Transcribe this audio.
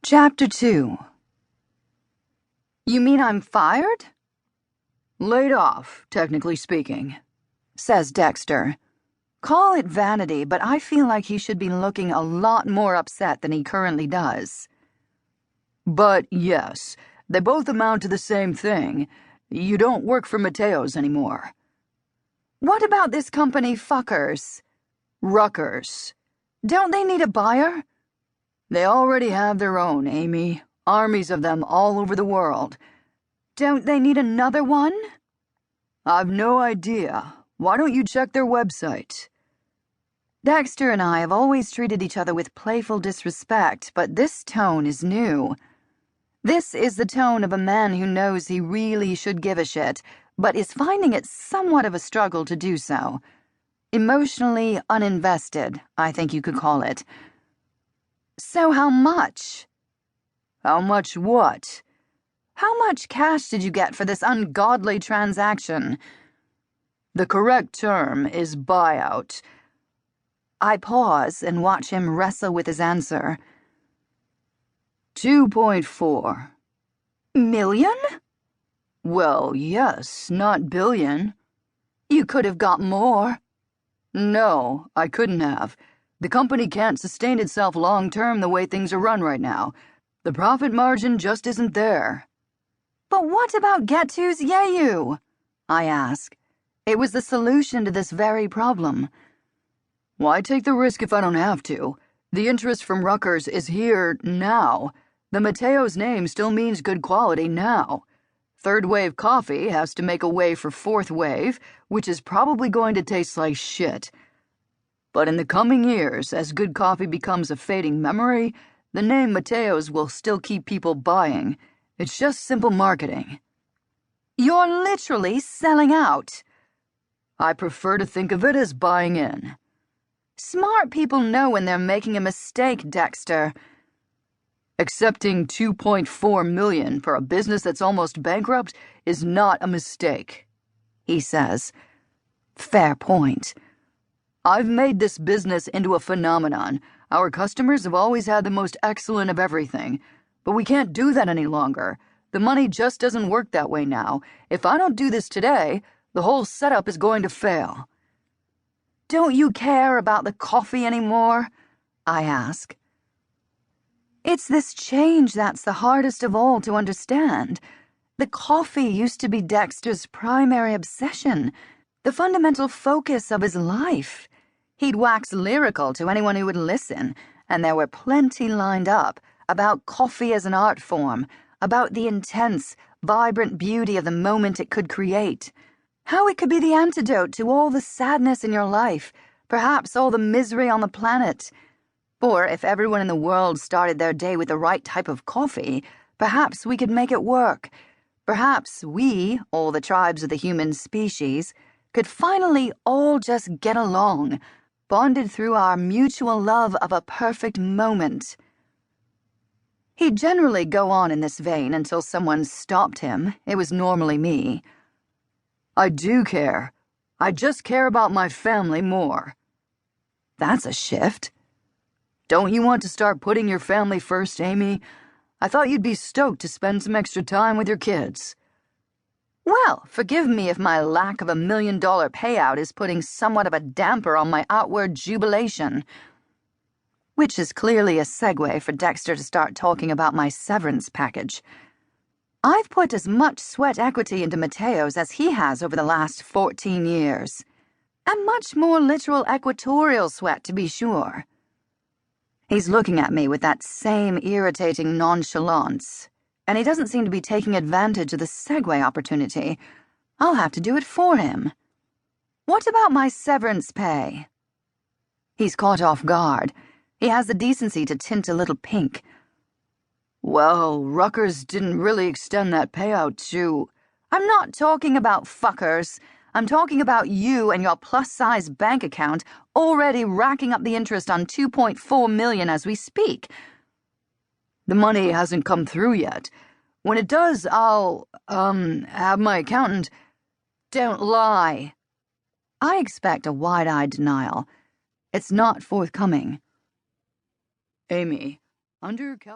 Chapter 2. You mean I'm fired? Laid off, technically speaking, Says Dexter. Call it vanity, but I feel like he should be looking a lot more upset than he currently does. But yes, they both amount to the same thing. You don't work for Mateo's anymore. What about this company fuckers? Ruckers. Don't they need a buyer? They already have their own, Amy. Armies of them all over the world. Don't they need another one? I've no idea. Why don't you check their website? Dexter and I have always treated each other with playful disrespect, but this tone is new. This is the tone of a man who knows he really should give a shit, but is finding it somewhat of a struggle to do so. Emotionally uninvested, I think you could call it. So how much? How much what? How much cash did you get for this ungodly transaction? The correct term is buyout. I pause and watch him wrestle with his answer. 2.4 million? Well, yes, not billion. You could have got more. No, I couldn't have. The company can't sustain itself long-term the way things are run right now. The profit margin just isn't there. But what about Get-To's Yeyu? I ask. It was the solution to this very problem. Why take the risk if I don't have to? The interest from Ruckers is here now. The Mateo's name still means good quality now. Third wave coffee has to make a way for fourth wave, which is probably going to taste like shit. But in the coming years, as good coffee becomes a fading memory, the name Mateo's will still keep people buying. It's just simple marketing. You're literally selling out. I prefer to think of it as buying in. Smart people know when they're making a mistake, Dexter. Accepting $2.4 million for a business that's almost bankrupt is not a mistake, he says. Fair point. I've made this business into a phenomenon. Our customers have always had the most excellent of everything. But we can't do that any longer. The money just doesn't work that way now. If I don't do this today, the whole setup is going to fail. Don't you care about the coffee anymore? I ask. It's this change that's the hardest of all to understand. The coffee used to be Dexter's primary obsession, the fundamental focus of his life. He'd wax lyrical to anyone who would listen, and there were plenty lined up about coffee as an art form, about the intense, vibrant beauty of the moment it could create. How it could be the antidote to all the sadness in your life, perhaps all the misery on the planet. Or if everyone in the world started their day with the right type of coffee, perhaps we could make it work. Perhaps we, all the tribes of the human species, could finally all just get along, bonded through our mutual love of a perfect moment. He'd generally go on in this vein until someone stopped him. It was normally me. I do care. I just care about my family more. That's a shift. Don't you want to start putting your family first, Amy? I thought you'd be stoked to spend some extra time with your kids. Well, forgive me if my lack of $1 million payout is putting somewhat of a damper on my outward jubilation. Which is clearly a segue for Dexter to start talking about my severance package. I've put as much sweat equity into Mateo's as he has over the last 14 years. And much more literal equatorial sweat, to be sure. He's looking at me with that same irritating nonchalance, and he doesn't seem to be taking advantage of the segue opportunity. I'll have to do it for him. What about my severance pay? He's caught off guard. He has the decency to tint a little pink. Well, Ruckers didn't really extend that payout to... I'm not talking about fuckers. I'm talking about you and your plus-size bank account already racking up the interest on $2.4 million as we speak. The money hasn't come through yet. When it does, I'll, have my accountant... Don't lie. I expect a wide-eyed denial. It's not forthcoming. Amy, under